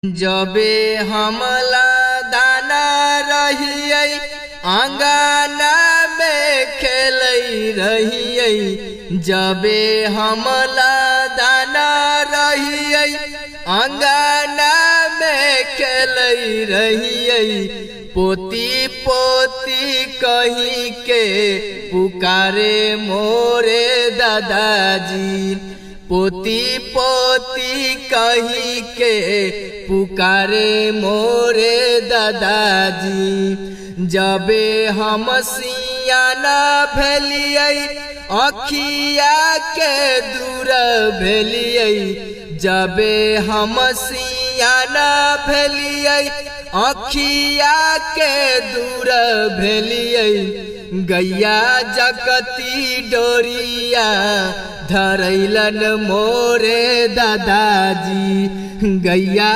जबे हमला दाना रहिए आंगना में खेलई रहिए। जबे हमला दाना रहिए आंगना में खेलई रहिए। पोती पोती कहीं के पुकारे मोरे दादाजी। पोती पोती कहीं के पुकारे मोरे दादाजी। जबे हम सियाना भेलिए अखिया के दूर भेलिए। जबे हम सियाना भेलिए अखिया के दूर भेलिए। गैया जकती डोरिया धरैलन मोरे दादाजी। गैया